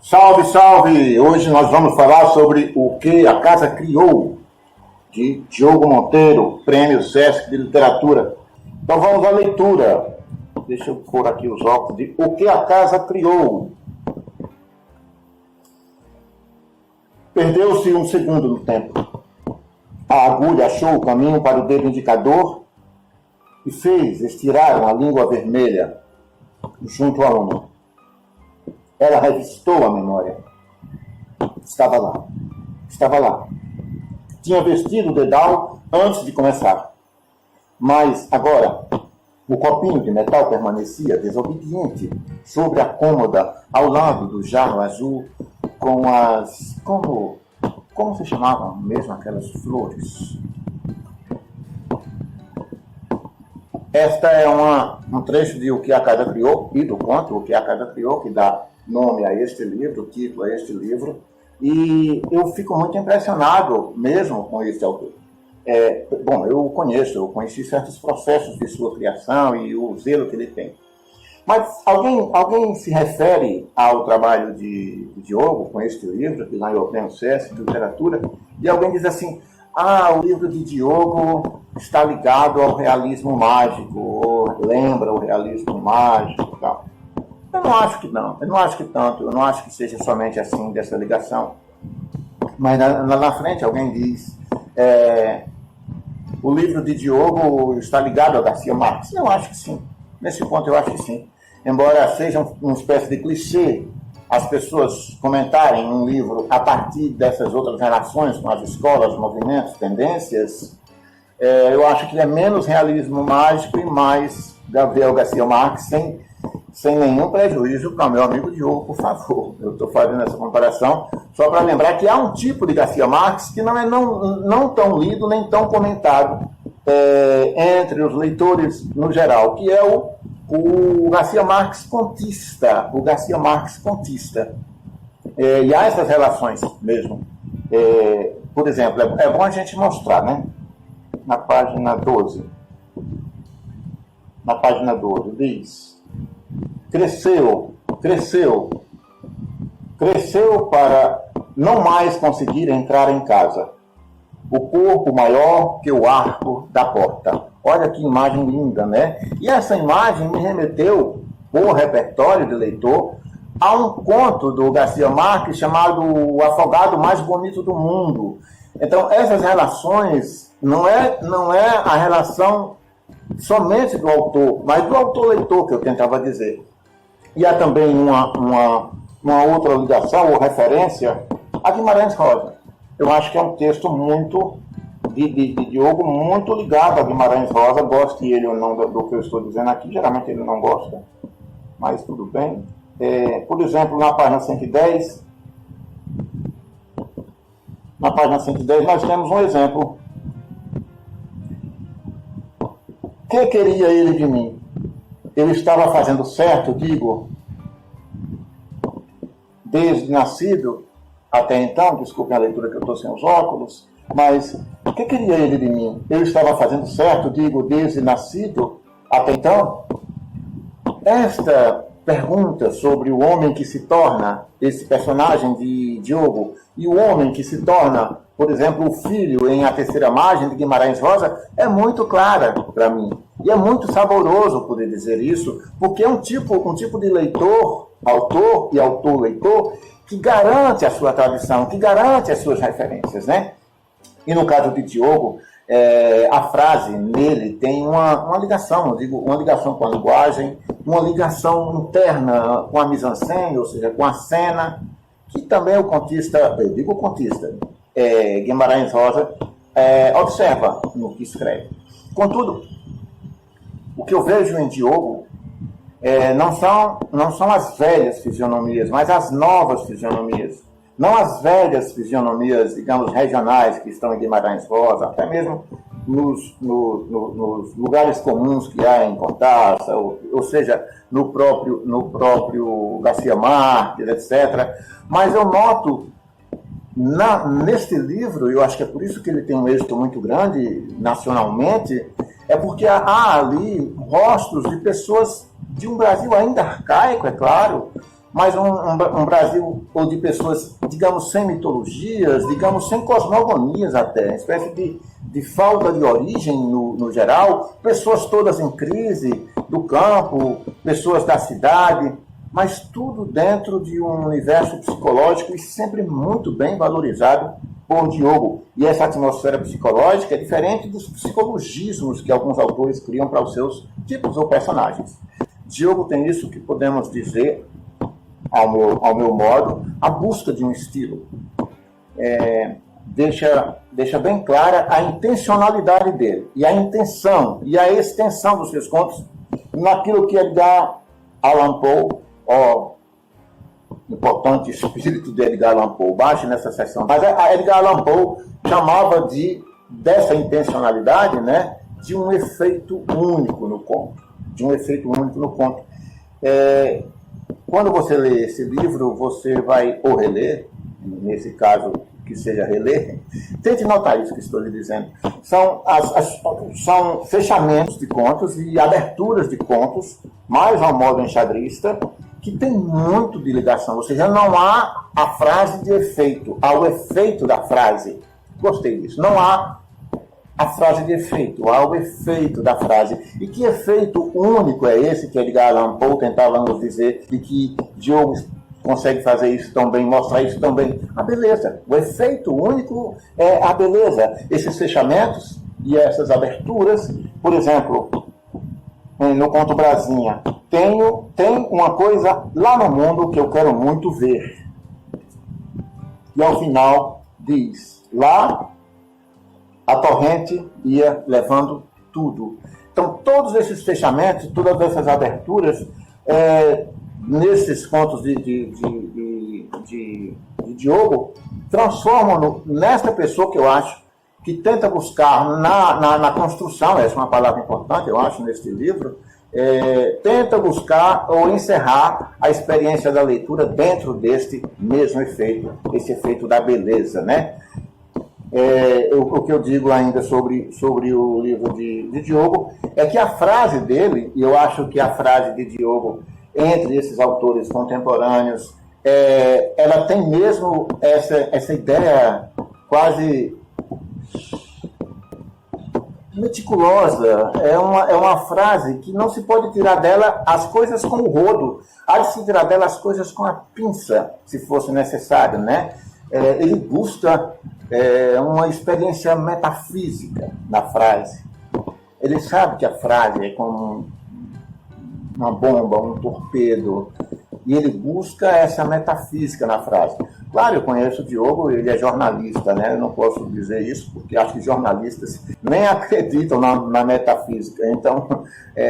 Salve, salve! Hoje nós vamos falar sobre O que a Casa Criou, de Diogo Monteiro, Prêmio Sesc de Literatura. Então vamos à leitura. Deixa eu pôr aqui os óculos de O que a Casa Criou. Perdeu-se um segundo no tempo. A agulha achou o caminho para o dedo indicador e fez estirar uma língua vermelha junto à uma. Ela revisitou a memória. Estava lá. Tinha vestido o dedal antes de começar. Mas agora, o copinho de metal permanecia desobediente sobre a cômoda ao lado do jarro azul com as... Como se chamavam mesmo aquelas flores? Esta é um trecho de O que a Casa Criou, e do conto O que a Casa Criou, que dá nome a este livro, título a este livro, e eu fico muito impressionado mesmo com este autor. Eu conheci certos processos de sua criação e o zelo que ele tem. Mas alguém se refere ao trabalho de Diogo com este livro, que ganhou o Prêmio Sesc de Literatura, e alguém diz assim: o livro de Diogo está ligado ao realismo mágico, ou lembra o realismo mágico e tal. Eu não acho que tanto, eu não acho que seja somente assim, dessa ligação. Mas na frente alguém diz, o livro de Diogo está ligado a Garcia Marques. Eu acho que sim, nesse ponto eu acho que sim. Embora seja uma espécie de clichê as pessoas comentarem um livro a partir dessas outras relações com as escolas, movimentos, tendências, eu acho que ele é menos realismo mágico e mais Gabriel Garcia Marques, sem nenhum prejuízo para o meu amigo Diogo, por favor. Eu estou fazendo essa comparação só para lembrar que há um tipo de Garcia Marques que não é não tão lido nem tão comentado entre os leitores no geral, que é o Garcia Marques contista. E há essas relações mesmo. Por exemplo, é bom a gente mostrar, né? Na página 12. Diz: Cresceu para não mais conseguir entrar em casa. O corpo maior que o arco da porta. Olha que imagem linda, né? E essa imagem me remeteu, por repertório de leitor, a um conto do Garcia Marques chamado O Afogado Mais Bonito do Mundo. Então, essas relações não é a relação somente do autor, mas do autor-leitor, que eu tentava dizer. E há também uma outra ligação ou referência a Guimarães Rosa. Eu acho que é um texto muito de Diogo, muito ligado a Guimarães Rosa, goste ele ou não do que eu estou dizendo aqui, geralmente ele não gosta, mas tudo bem. Por exemplo, na página 110, nós temos um exemplo. O que queria ele de mim? Eu estava fazendo certo, digo, desde nascido até então, desculpem a leitura que eu estou sem os óculos, mas o que queria ele de mim? Eu estava fazendo certo, digo, desde nascido até então? Esta pergunta sobre o homem que se torna, esse personagem de Diogo, e o homem que se torna, por exemplo, o filho em A Terceira Margem de Guimarães Rosa, é muito clara para mim. E é muito saboroso poder dizer isso, porque é um tipo de leitor, autor e autor-leitor, que garante a sua tradição, que garante as suas referências, né? E no caso de Diogo, a frase nele tem uma ligação, eu digo, uma ligação com a linguagem, uma ligação interna com a mise-en-scène, ou seja, com a cena, que também o contista, Guimarães Rosa, observa no que escreve. Contudo, o que eu vejo em Diogo não são as velhas fisionomias, mas as novas fisionomias. Não as velhas fisionomias, digamos, regionais que estão em Guimarães Rosa, até mesmo nos lugares comuns que há em Cortázar, ou seja, no próprio Garcia Marques, etc. Mas eu noto neste livro, eu acho que é por isso que ele tem um êxito muito grande nacionalmente, é porque há ali rostos de pessoas de um Brasil ainda arcaico, é claro, mas um Brasil ou de pessoas, digamos, sem mitologias, digamos, sem cosmogonias até, uma espécie de falta de origem no geral, pessoas todas em crise, do campo, pessoas da cidade, mas tudo dentro de um universo psicológico e sempre muito bem valorizado por Diogo. E essa atmosfera psicológica é diferente dos psicologismos que alguns autores criam para os seus tipos ou personagens. Diogo tem isso que podemos dizer, ao meu modo, a busca de um estilo. Deixa bem clara a intencionalidade dele, e a intenção, e a extensão dos seus contos naquilo que Edgar Allan Poe, importante espírito de Edgar Allan Poe, baixe nessa seção. Mas a Edgar Allan Poe chamava dessa intencionalidade, né, de um efeito único no conto. Quando você lê esse livro, você vai ou reler, nesse caso que seja reler, tente notar isso que estou lhe dizendo. São fechamentos de contos e aberturas de contos, mais ao modo enxadrista, que tem muito de ligação, ou seja, não há a frase de efeito, há o efeito da frase. Gostei disso. Não há a frase de efeito, há o efeito da frase. E que efeito único é esse que Edgar Allan Poe tentava nos dizer, e que Diogo consegue fazer isso tão bem, mostrar isso tão bem? A beleza. O efeito único é a beleza. Esses fechamentos e essas aberturas, por exemplo, no conto Brasinha, tem uma coisa lá no mundo que eu quero muito ver. E ao final diz, lá a torrente ia levando tudo. Então todos esses fechamentos, todas essas aberturas, nesses contos de Diogo, transformam-no nesta pessoa que eu acho que tenta buscar na construção, essa é uma palavra importante, eu acho, neste livro, tenta buscar ou encerrar a experiência da leitura dentro deste mesmo efeito, esse efeito da beleza, né? O que eu digo ainda sobre o livro de Diogo é que a frase dele, e eu acho que a frase de Diogo, entre esses autores contemporâneos, ela tem mesmo essa ideia quase meticulosa. É uma frase que não se pode tirar dela as coisas com o rodo, há de se tirar dela as coisas com a pinça, se fosse necessário, né? Ele busca uma experiência metafísica na frase. Ele sabe que a frase é como uma bomba, um torpedo, e ele busca essa metafísica na frase. Claro, eu conheço o Diogo, ele é jornalista, né? Eu não posso dizer isso, porque acho que jornalistas nem acreditam na metafísica. Então,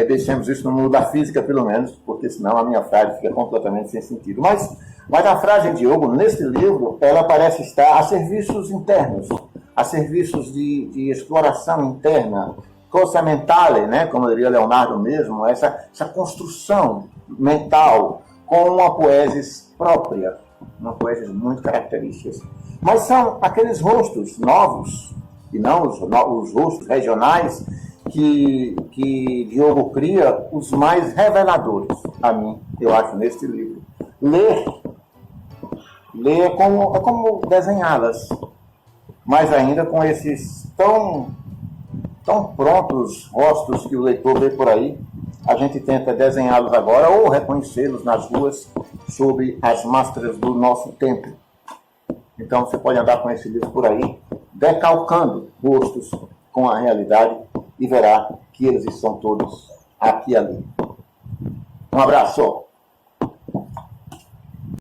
deixemos isso no mundo da física, pelo menos, porque senão a minha frase fica completamente sem sentido. Mas a frase de Diogo, nesse livro, ela parece estar a serviços internos, a serviços de exploração interna, cosa mentale, né? Como diria Leonardo mesmo, essa construção mental com uma poesis própria, uma poesis muito característica. Mas são aqueles rostos novos, e não os rostos regionais, que Diogo cria, os mais reveladores, a mim, eu acho, neste livro. Ler é como desenhá-las, mas ainda com esses tão prontos rostos que o leitor vê por aí, a gente tenta desenhá-los agora ou reconhecê-los nas ruas sob as máscaras do nosso tempo. Então você pode andar com esse livro por aí, decalcando rostos com a realidade, e verá que eles estão todos aqui e ali. Um abraço!